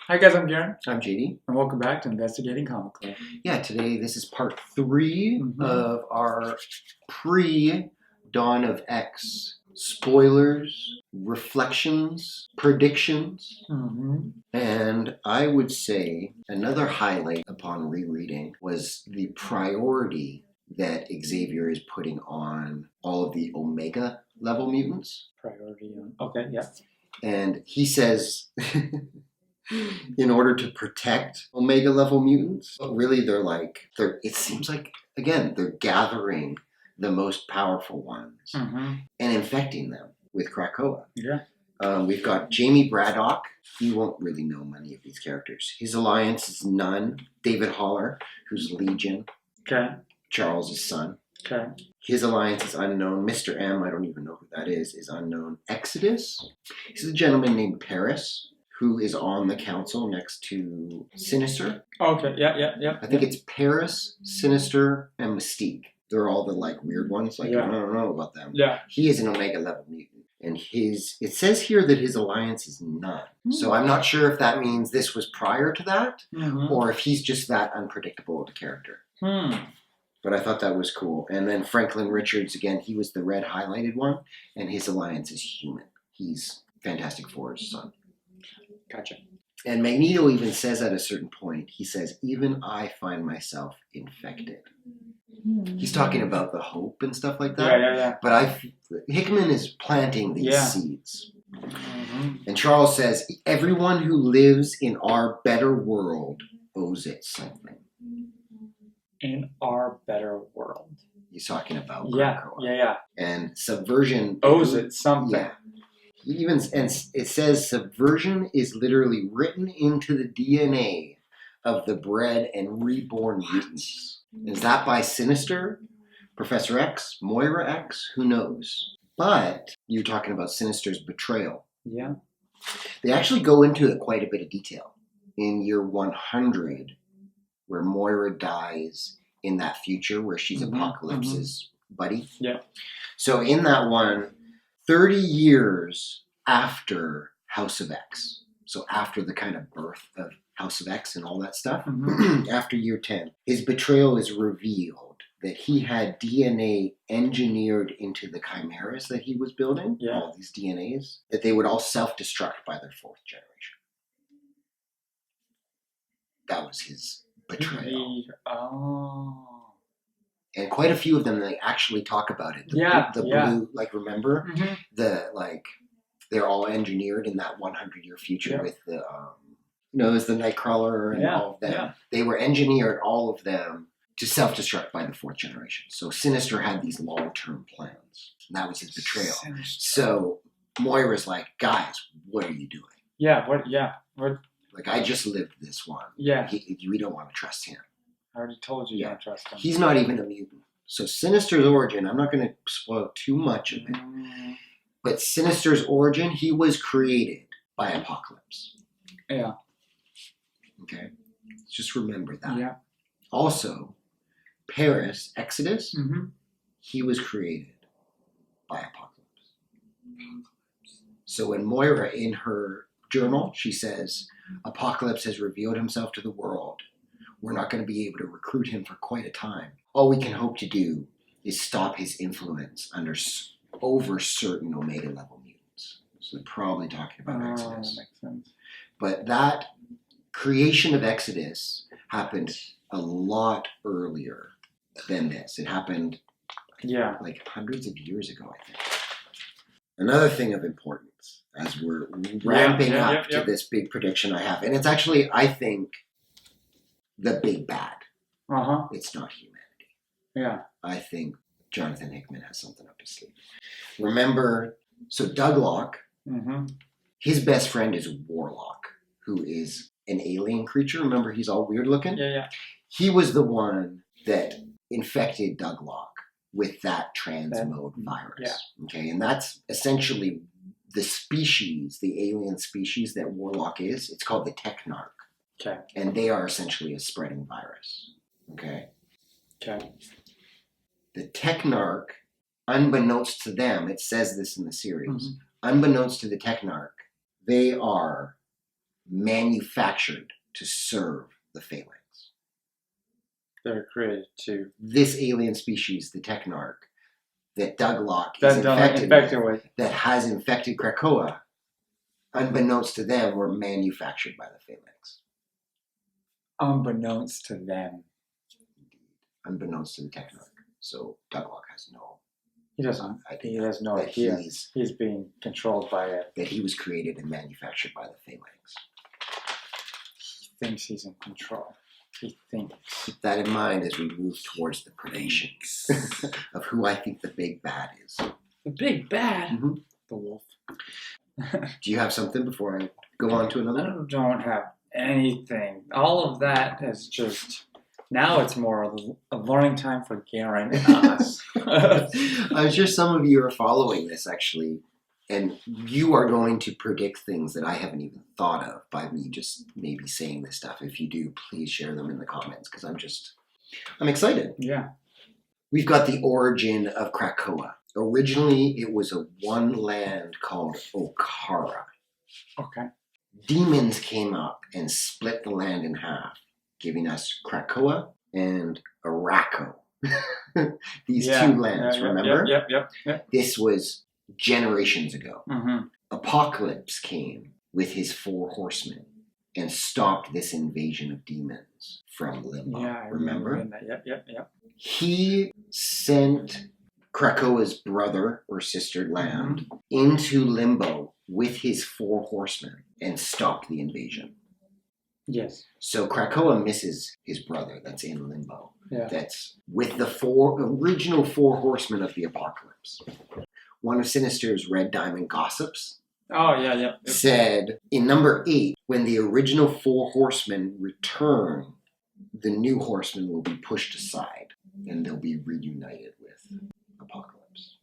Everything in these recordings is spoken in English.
Hi guys, I'm Garen. I'm JD. And welcome back to Investigating Comic Club. Yeah, today this is part 3 of our pre-Dawn of X spoilers, reflections, predictions. And I would say another highlight upon rereading was the priority that Xavier is putting on all of the Omega level mutants. Priority on... Okay, yeah. And he says... in order to protect Omega level mutants. But really it seems like, again, they're gathering the most powerful ones and infecting them with Krakoa. Yeah. We've got Jamie Braddock. You won't really know many of these characters. His alliance is none. David Haller, who's Legion. Okay. Charles' son. Okay. His alliance is unknown. Mr. M, I don't even know who that is unknown. Exodus. He's a gentleman named Paris, who is on the council next to Sinister. Okay, yeah. I think it's Paris, Sinister, and Mystique. They're all the weird ones. I don't know about them. Yeah. He is an Omega level mutant. And it says here that his alliance is none. So I'm not sure if that means this was prior to that, or if he's just that unpredictable of a character. But I thought that was cool. And then Franklin Richards, again, he was the red highlighted one, and his alliance is human. He's Fantastic Four's son. Gotcha. And Magneto even says at a certain point, he says, even I find myself infected. He's talking about the hope and stuff like that. Yeah. But Hickman is planting these seeds. And Charles says, everyone who lives in our better world owes it something. In our better world. He's talking about Krakoa. Yeah. And subversion owes it something. Yeah. And it says subversion is literally written into the DNA of the bred and reborn mutants. Is that by Sinister, Professor X, Moira X? Who knows? But you're talking about Sinister's betrayal. Yeah. They actually go into it quite a bit of detail in year 100, where Moira dies in that future where she's Apocalypse's buddy. Yeah. So in that one, 30 years after House of X, so after the kind of birth of House of X and all that stuff, after year 10, his betrayal is revealed that he had DNA engineered into the chimeras that he was building, all these DNAs, that they would all self-destruct by their 4th generation. That was his betrayal. And quite a few of them, they actually talk about it. The blue, remember? They're all engineered in that 100-year future with the, there's the Nightcrawler and all of them. Yeah. They were engineered, all of them, to self-destruct by the 4th generation. So Sinister had these long-term plans. And that was his betrayal. So Moira's like, guys, what are you doing? Yeah, what? I just lived this one. Yeah. We don't want to trust him. I already told you don't trust him. He's not even a mutant. So Sinister's origin, I'm not going to spoil too much of it, but Sinister's origin, he was created by Apocalypse. Yeah. Okay? Just remember that. Yeah. Also, Paris, Exodus, he was created by Apocalypse. So when Moira, in her journal, she says, Apocalypse has revealed himself to the world. We're not going to be able to recruit him for quite a time. All we can hope to do is stop his influence over certain Omega level mutants. So they're probably talking about Exodus. That makes sense. But that creation of Exodus happened a lot earlier than this. It happened hundreds of years ago, I think. Another thing of importance as we're ramping up to this big prediction I have, and it's actually, I think, the big bad. It's not humanity. Yeah. I think Jonathon Hickman has something up his sleeve. Remember, so Douglock, his best friend is Warlock, who is an alien creature. Remember, he's all weird looking? Yeah. He was the one that infected Douglock with that transmode virus. Yeah. Okay, and that's essentially the species, the alien species that Warlock is. It's called the Technarch. Okay. And they are essentially a spreading virus. Okay. The Technarch, unbeknownst to them, it says this in the series, unbeknownst to the Technarch, they are manufactured to serve the phalanx. They're created to. This alien species, the Technarch, that Douglock is infected with, that has infected Krakoa, unbeknownst to them, were manufactured by the phalanx. Unbeknownst to them. Unbeknownst to the Technarch. So Douglock has no. He doesn't. He has no idea. He's being controlled by it. That he was created and manufactured by the phalanx. He thinks he's in control. He thinks. Keep that in mind as we move towards the predictions of who I think the big bad is. The big bad? Mm-hmm. The wolf. Do you have something before I go on to another? I don't have anything. All of that is just... Now it's more a learning time for Garen and us. I'm sure some of you are following this, actually. And you are going to predict things that I haven't even thought of by me just maybe saying this stuff. If you do, please share them in the comments because I'm excited. Yeah. We've got the origin of Krakoa. Originally, it was a one land called Okara. Okay. Demons came up and split the land in half, giving us Krakoa and Araco. These two lands, remember? Yep. This was generations ago. Mm-hmm. Apocalypse came with his 4 horsemen and stopped this invasion of demons from Limbo. Yeah, I remember that. Yep. He sent Krakoa's brother or sister land into Limbo with his 4 horsemen and stopped the invasion. Yes. So Krakoa misses his brother that's in Limbo. Yeah. That's with the original 4 horsemen of the apocalypse. One of Sinister's Red Diamond gossips said in number 8, when the original 4 horsemen return, the new horsemen will be pushed aside and they'll be reunited with Apocalypse.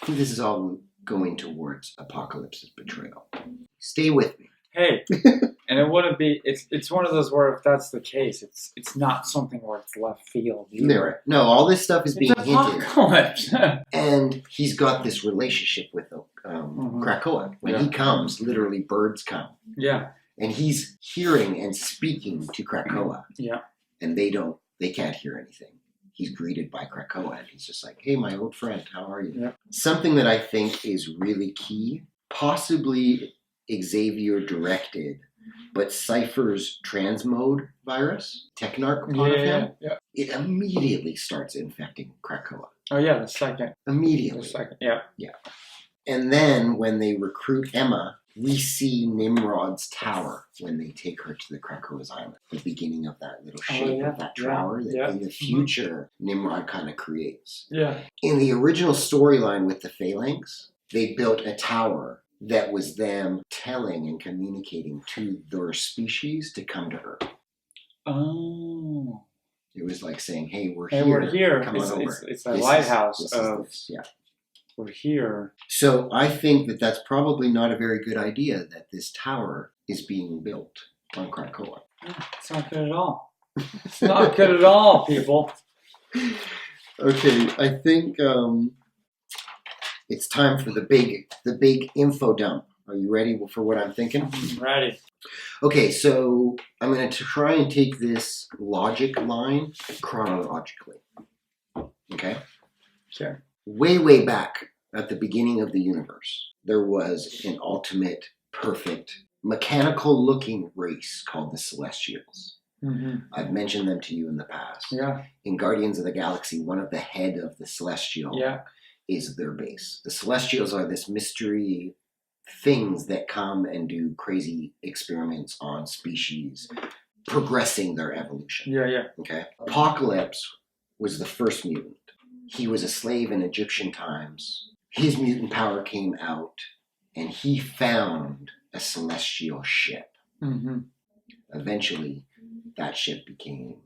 I think this is all going towards Apocalypse's betrayal. Stay with me. Hey, and it wouldn't be. It's one of those where if that's the case, it's not something where it's left field either. No, all this stuff is being hinted. Apocalypse. And he's got this relationship with Krakoa. When he comes, literally birds come. Yeah. And he's hearing and speaking to Krakoa. Yeah. And they can't hear anything. He's greeted by Krakoa and he's just like, hey, my old friend, how are you? Yeah. Something that I think is really key, possibly Xavier directed, but Cypher's transmode virus, Technarch part of him, it immediately starts infecting Krakoa. Oh yeah, the second. Immediately. The second, yeah. And then when they recruit Emma, we see Nimrod's tower when they take her to the Krakoa's island. The beginning of that little shape of that tower that in the future Nimrod kind of creates. Yeah. In the original storyline with the Phalanx, they built a tower that was them telling and communicating to their species to come to Earth. Oh. It was like saying, hey, we're here. Hey, we're here. Come on over. It's a lighthouse of... We're here. So I think that that's probably not a very good idea that this tower is being built on Krakoa. It's not good at all. It's not good at all, people. Okay, I think it's time for the big info dump. Are you ready for what I'm thinking? I'm ready. Okay, so I'm going to try and take this logic line chronologically. Okay? Sure. Way back at the beginning of the universe, there was an ultimate, perfect, mechanical-looking race called the Celestials. Mm-hmm. I've mentioned them to you in the past. Yeah. In Guardians of the Galaxy, one of the head of the Celestial is their base. The Celestials are this mystery things that come and do crazy experiments on species, progressing their evolution. Yeah. Okay? Apocalypse was the first mutant. He was a slave in Egyptian times. His mutant power came out, and he found a celestial ship. Mm-hmm. Eventually, that ship became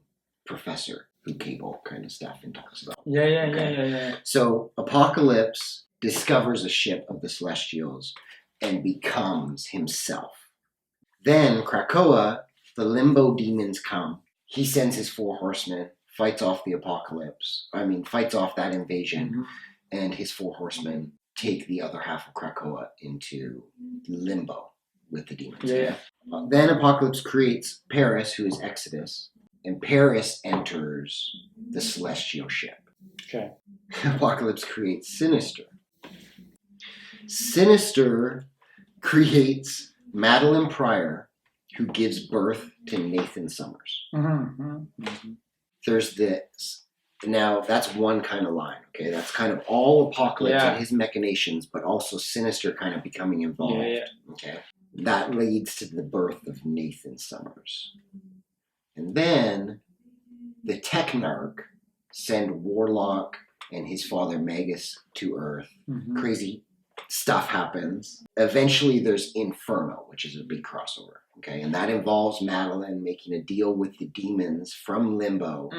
Professor, who Cable kind of stuff and talks about. Yeah. So Apocalypse discovers a ship of the Celestials and becomes himself. Then Krakoa, the Limbo demons come. He sends his 4 horsemen, fights off the apocalypse. Fights off that invasion, and his 4 horsemen take the other half of Krakoa into Limbo. with the demons. Yeah. Then Apocalypse creates Paris, who is Exodus, and Paris enters the celestial ship. Okay. Apocalypse creates Sinister. Sinister creates Madeline Pryor, who gives birth to Nathan Summers. There's this. Now, that's one kind of line, okay? That's kind of all Apocalypse and his machinations, but also Sinister kind of becoming involved, okay? That leads to the birth of Nathan Summers. And then the Technarch send Warlock and his father Magus to Earth. Crazy stuff happens. Eventually there's Inferno, which is a big crossover, okay? And that involves Madeline making a deal with the demons from Limbo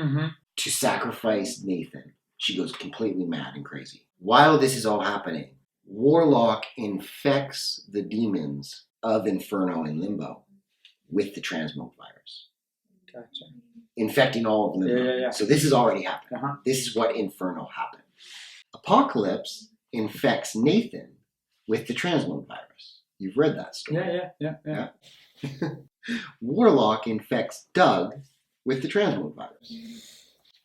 to sacrifice Nathan. She goes completely mad and crazy. While this is all happening, Warlock infects the demons of Inferno and Limbo with the transmog virus. Gotcha. Infecting all of Limbo. Yeah. So this is already happening. This is what Inferno happened. Apocalypse infects Nathan with the transmog virus. You've read that story. Yeah. Warlock infects Doug with the transmog virus.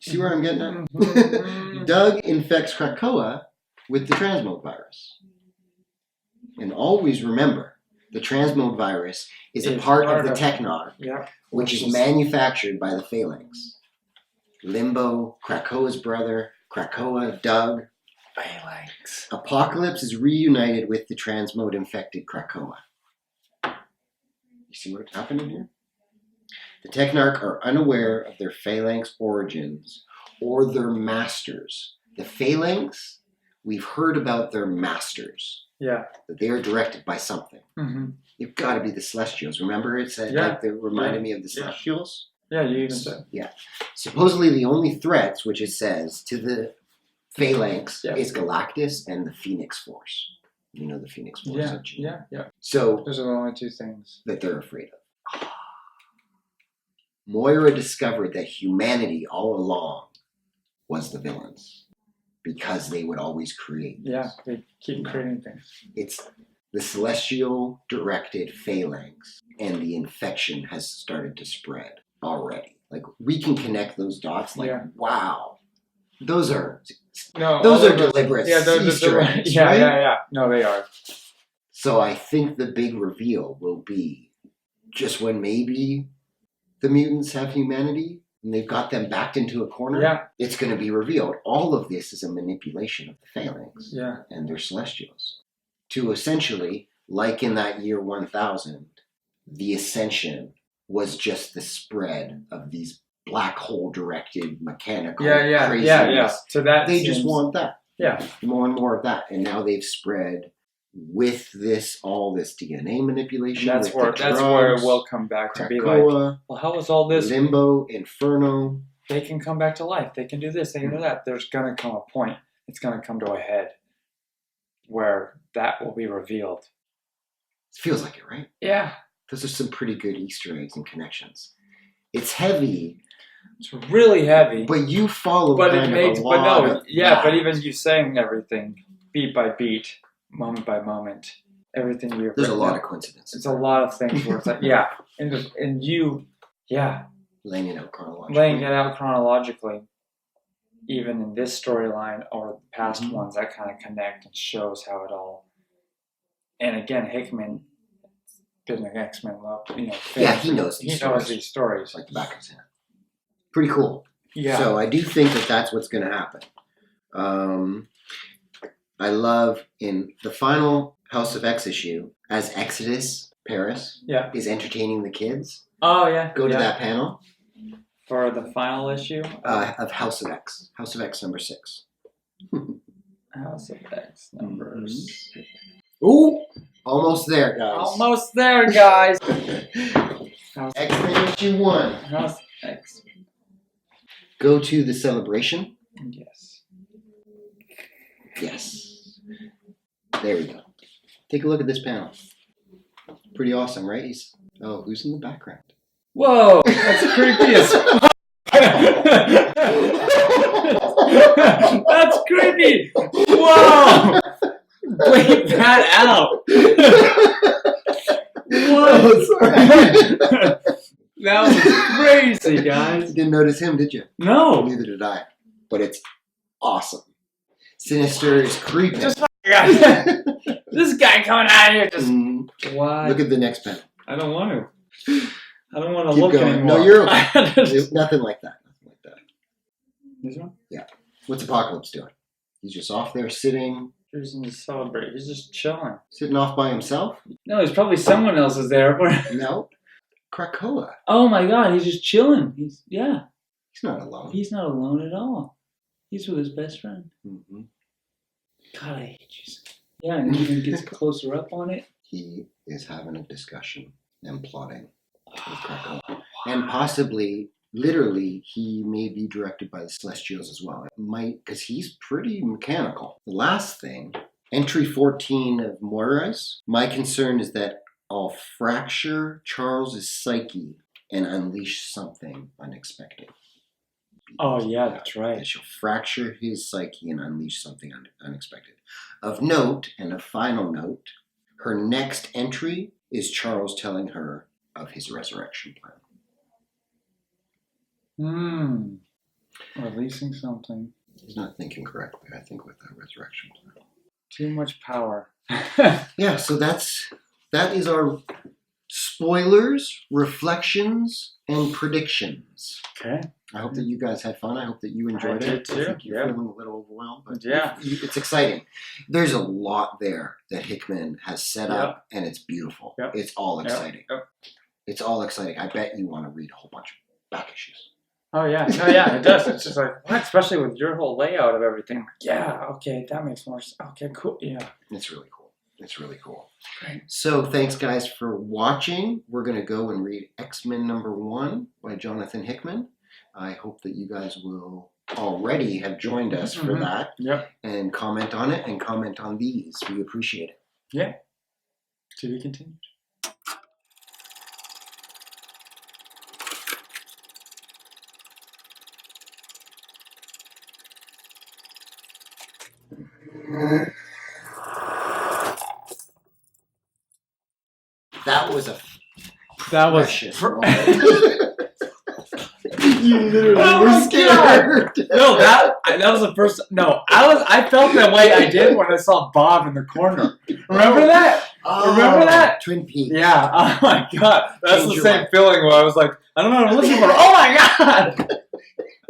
See where I'm getting at? Doug infects Krakoa with the transmog virus. And always remember, the transmog virus is a part of the Technarch, which is manufactured by the Phalanx. Limbo, Krakoa's brother, Krakoa, Doug. Phalanx. Apocalypse is reunited with the transmode infected Krakoa. You see what's happening here? The Technarch are unaware of their Phalanx origins or their masters. The Phalanx, we've heard about their masters. Yeah. That they are directed by something. You've got to be the Celestials. Remember it said like they reminded me of the Celestials? Yeah, you even said. Yeah. Supposedly the only threats, which it says, to the Phalanx is Galactus and the Phoenix Force. You know the Phoenix Force. Yeah. So those are the only two things that they're afraid of. Moira discovered that humanity all along was the villains because they would always create things. Yeah, they keep creating things. It's the celestial directed Phalanx, and the infection has started to spread already. Like, we can connect those dots like, wow, those are deliberate Easter eggs, right? Yeah. No, they are. So I think the big reveal will be just when maybe the mutants have humanity and they've got them backed into a corner, it's going to be revealed. All of this is a manipulation of the Phalanx and their Celestials to essentially, like in that year 1000, the Ascension was just the spread of these black hole directed mechanical craziness. So that they just want that. Yeah. More and more of that. And now they've spread with all this DNA manipulation. And that's where it will come back to Krakoa, be like, well, how is all this Limbo, Inferno? They can come back to life. They can do this. They can do that. There's gonna come a point. It's gonna come to a head where that will be revealed. It feels like it, right? Yeah. Those are some pretty good Easter eggs and connections. It's heavy. It's really heavy. But you follow but even you saying everything beat by beat, moment by moment, everything you've There's a lot of coincidences. It's a lot of things where it's like, and you laying it out chronologically. Even in this storyline or the past ones that kind of connect and shows how it all. And again, Hickman, been an X-Men love, he knows these stories like the back of his hand. Pretty cool. Yeah. So I do think that that's what's going to happen. I love in the final House of X issue, as Exodus Paris is entertaining the kids. Oh yeah. Go to that panel. For the final issue? Of House of X. House of X number 6. House of X number 6. Ooh! Almost there, guys. Almost there, guys. X-Men issue 1. House of X. Go to the celebration. Yes. There we go. Take a look at this panel. Pretty awesome, right? Who's in the background? Whoa, that's creepy as fuck. That's creepy. Whoa, bleep that out. Oh, sorry. That was crazy, guys. You didn't notice him, did you? No. Neither did I. But it's awesome. Sinister is creepy. This guy coming out of here just... Why? Look at the next panel. I don't want to. I don't want to Keep look going. anymore. No, you're okay. There's nothing like that. Nothing like that. This one? Yeah. What's Apocalypse doing? He's just off there sitting. He's in to celebrate. He's just chilling. Sitting off by himself? No, there's probably someone else is there. No. Krakoa. Oh my God, he's just chilling. He's not alone. He's not alone at all. He's with his best friend. Mm-hmm. God, I hate you. Yeah, and he even gets closer up on it. He is having a discussion and plotting with Krakoa. And possibly, literally, he may be directed by the Celestials as well. It might, because he's pretty mechanical. The last thing, entry 14 of Moira's. My concern is that I'll fracture Charles's psyche and unleash something unexpected. Oh, yeah, that's right. And she'll fracture his psyche and unleash something unexpected. Of note, and a final note, her next entry is Charles telling her of his resurrection plan. Releasing something. He's not thinking correctly, I think, with that resurrection plan. Too much power. Yeah, so that is our spoilers, reflections, and predictions. Okay. I hope that you guys had fun. I hope that you enjoyed it. I did too. I think you're feeling a little overwhelmed, but yeah, it's exciting. There's a lot there that Hickman has set up, and it's beautiful. Yep. It's all exciting. Yep. It's all exciting. I bet you want to read a whole bunch of back issues. Oh yeah, no, yeah, it does. It's just like what, especially with your whole layout of everything. Yeah, okay, that makes more sense. Okay, cool. Yeah, it's really cool. It's really cool. Great. So thanks, guys, for watching. We're going to go and read X-Men #1 by Jonathon Hickman. I hope that you guys will already have joined us for that. Yep. And comment on it and comment on these. We appreciate it. Yeah. To be continued. That was precious. You literally were scared. No, that was the first. No, I felt that way. I did when I saw Bob in the corner. Remember that? Remember that? Twin Peaks. Yeah. Oh my God, that's the same feeling where I was like, I don't know what I'm looking for. Oh my God.